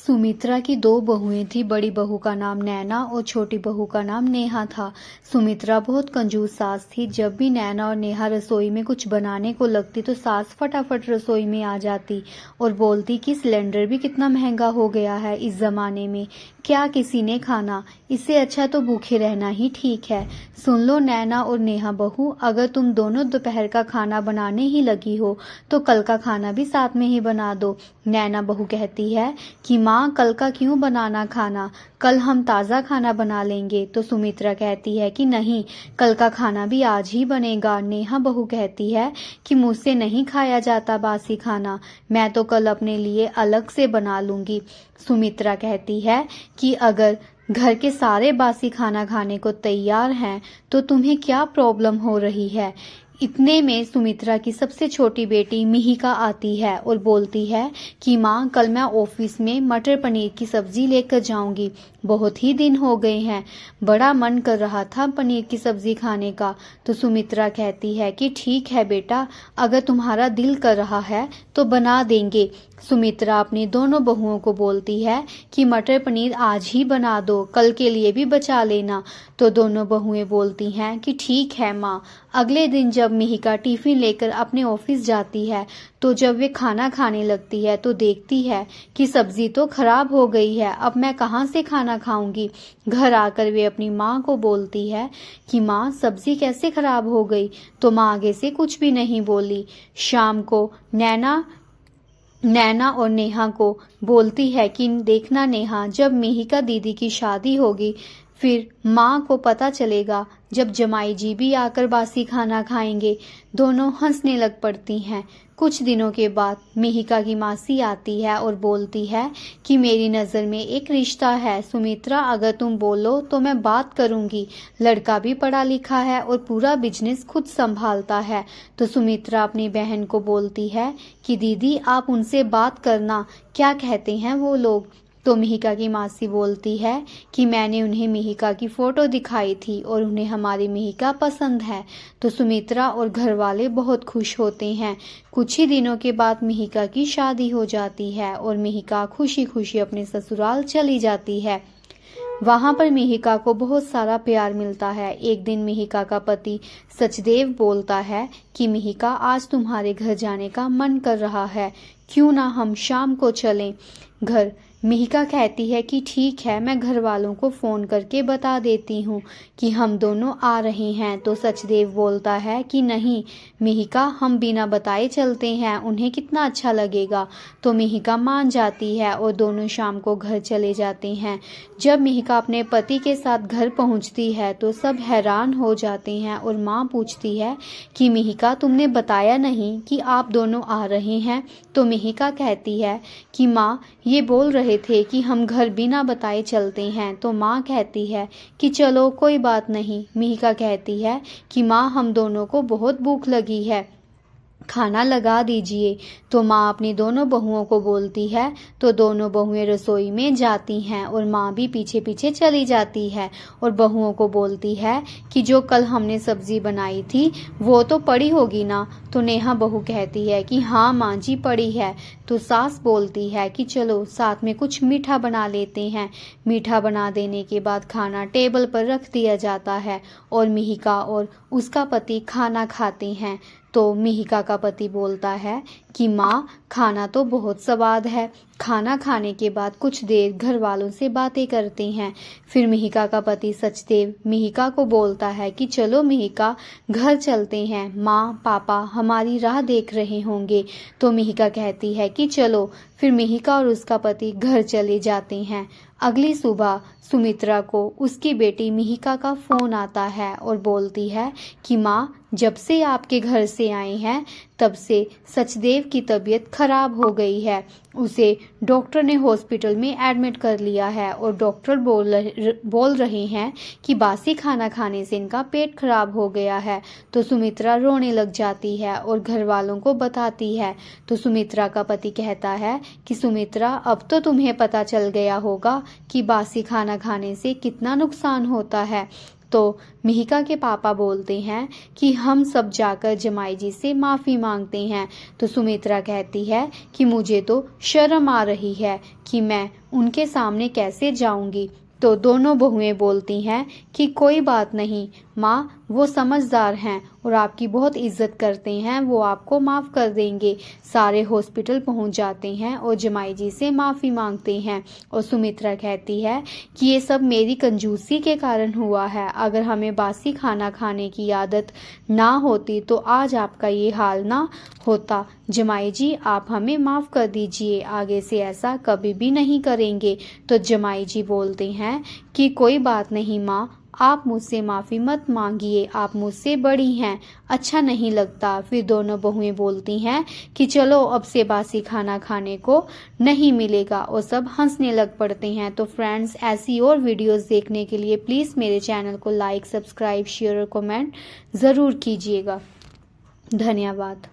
सुमित्रा की दो बहुएं थी। बड़ी बहू का नाम नैना और छोटी बहू का नाम नेहा था। सुमित्रा बहुत कंजूस सास थी। जब भी नैना और नेहा रसोई में कुछ बनाने को लगती तो सास फटाफट रसोई में आ जाती और बोलती कि सिलेंडर भी कितना महंगा हो गया है इस जमाने में, क्या किसी ने खाना, इससे अच्छा तो भूखे रहना ही ठीक है। सुन लो नैना और नेहा बहू, अगर तुम दोनों दोपहर का खाना बनाने ही लगी हो तो कल का खाना भी साथ में ही बना दो। नैना बहू कहती है कि माँ कल का क्यों बनाना खाना, कल हम ताज़ा खाना बना लेंगे। तो सुमित्रा कहती है कि नहीं, कल का खाना भी आज ही बनेगा। नेहा बहू कहती है कि मुझसे नहीं खाया जाता बासी खाना, मैं तो कल अपने लिए अलग से बना लूंगी। सुमित्रा कहती है कि अगर घर के सारे बासी खाना खाने को तैयार हैं तो तुम्हें क्या प्रॉब्लम हो रही है। इतने में सुमित्रा की सबसे छोटी बेटी मिहिका आती है और बोलती है कि माँ कल मैं ऑफिस में मटर पनीर की सब्जी लेकर जाऊंगी, बहुत ही दिन हो गए हैं, बड़ा मन कर रहा था पनीर की सब्जी खाने का। तो सुमित्रा कहती है कि ठीक है बेटा, अगर तुम्हारा दिल कर रहा है तो बना देंगे। सुमित्रा अपनी दोनों बहुओं को बोलती है कि मटर पनीर आज ही बना दो, कल के लिए भी बचा लेना। तो दोनों बहुएं बोलती हैं कि ठीक है माँ। अगले दिन जब मिहिका टिफिन लेकर अपने ऑफिस जाती है तो जब वे खाना खाने लगती है तो देखती है कि सब्जी तो खराब हो गई है, अब मैं कहाँ से खाना खाऊंगी। घर आकर वे अपनी माँ को बोलती है कि माँ सब्जी कैसे खराब हो गई। तो माँ आगे से कुछ भी नहीं बोली। शाम को नैना और नेहा को बोलती है कि देखना नेहा, जब मिहिका दीदी की शादी होगी फिर माँ को पता चलेगा, जब जमाई जी भी आकर बासी खाना खाएंगे। दोनों हंसने लग पड़ती हैं। कुछ दिनों के बाद मिहिका की मासी आती है और बोलती है कि मेरी नज़र में एक रिश्ता है सुमित्रा, अगर तुम बोलो तो मैं बात करूंगी, लड़का भी पढ़ा लिखा है और पूरा बिजनेस खुद संभालता है। तो सुमित्रा अपनी बहन को बोलती है कि दीदी आप उनसे बात करना, क्या कहते हैं वो लोग। तो मिहिका की मासी बोलती है कि मैंने उन्हें मिहिका की फ़ोटो दिखाई थी और उन्हें हमारी मिहिका पसंद है। तो सुमित्रा और घर वाले बहुत खुश होते हैं। कुछ ही दिनों के बाद मिहिका की शादी हो जाती है और मिहिका खुशी खुशी अपने ससुराल चली जाती है। वहां पर मिहिका को बहुत सारा प्यार मिलता है। एक दिन मिहिका का पति सचदेव बोलता है कि मिहिका आज तुम्हारे घर जाने का मन कर रहा है, क्यों ना हम शाम को चलें घर। मिहिका कहती है कि ठीक है, मैं घर वालों को फ़ोन करके बता देती हूँ कि हम दोनों आ रहे हैं। तो सचदेव बोलता है कि नहीं मिहिका, हम बिना बताए चलते हैं, उन्हें कितना अच्छा लगेगा। तो मिहिका मान जाती है और दोनों शाम को घर चले जाते हैं। जब मिहिका अपने पति के साथ घर पहुँचती है तो सब हैरान हो जाते हैं और माँ पूछती है कि मिहिका तुमने बताया नहीं कि आप दोनों आ रहे हैं। तो मिहिका कहती है कि माँ ये बोल रहे थे कि हम घर बिना बताए चलते हैं। तो माँ कहती है कि चलो कोई बात नहीं। मिहिका कहती है कि माँ हम दोनों को बहुत भूख लगी है, खाना लगा दीजिए। तो माँ अपनी दोनों बहुओं को बोलती है। तो दोनों बहुएं रसोई में जाती हैं और माँ भी पीछे पीछे चली जाती है और बहुओं को बोलती है कि जो कल हमने सब्जी बनाई थी वो तो पड़ी होगी ना। तो नेहा बहू कहती है कि हाँ माँ जी पड़ी है। तो सास बोलती है कि चलो साथ में कुछ मीठा बना लेते हैं। मीठा बना देने के बाद खाना टेबल पर रख दिया जाता है और मिहिका और उसका पति खाना खाते हैं। तो मिहिका का पति बोलता है कि माँ खाना तो बहुत स्वाद है। खाना खाने के बाद कुछ देर घर वालों से बातें करते हैं। फिर मिहिका का पति सचदेव मिहिका को बोलता है कि चलो मिहिका घर चलते हैं, माँ पापा हमारी राह देख रहे होंगे। तो मिहिका कहती है कि चलो। फिर मिहिका और उसका पति घर चले जाते हैं। अगली सुबह सुमित्रा को उसकी बेटी मिहिका का फ़ोन आता है और बोलती है कि माँ जब से आपके घर से आए हैं तब से सचदेव की तबीयत खराब हो गई है, उसे डॉक्टर ने हॉस्पिटल में एडमिट कर लिया है और डॉक्टर बोल रहे हैं कि बासी खाना खाने से इनका पेट खराब हो गया है। तो सुमित्रा रोने लग जाती है और घर वालों को बताती है। तो सुमित्रा का पति कहता है कि सुमित्रा अब तो तुम्हें पता चल गया होगा कि बासी खाना खाने से कितना नुकसान होता है। तो मिहिका के पापा बोलते हैं कि हम सब जाकर जमाई जी से माफ़ी मांगते हैं। तो सुमित्रा कहती है कि मुझे तो शर्म आ रही है कि मैं उनके सामने कैसे जाऊंगी। तो दोनों बहुएं बोलती हैं कि कोई बात नहीं माँ, वो समझदार हैं और आपकी बहुत इज्जत करते हैं, वो आपको माफ़ कर देंगे। सारे हॉस्पिटल पहुंच जाते हैं और जमाई जी से माफ़ी मांगते हैं। और सुमित्रा कहती है कि ये सब मेरी कंजूसी के कारण हुआ है, अगर हमें बासी खाना खाने की आदत ना होती तो आज आपका ये हाल ना होता। जमाई जी, आप हमें माफ़ कर दीजिए, आगे से ऐसा कभी भी नहीं करेंगे। तो जमाई जी बोलते हैं कि कोई बात नहीं माँ, आप मुझसे माफ़ी मत मांगिए, आप मुझसे बड़ी हैं, अच्छा नहीं लगता। फिर दोनों बहुएं बोलती हैं कि चलो अब से बासी खाना खाने को नहीं मिलेगा और सब हंसने लग पड़ते हैं। तो फ्रेंड्स, ऐसी और वीडियोस देखने के लिए प्लीज़ मेरे चैनल को लाइक, सब्सक्राइब, शेयर और कमेंट ज़रूर कीजिएगा। धन्यवाद।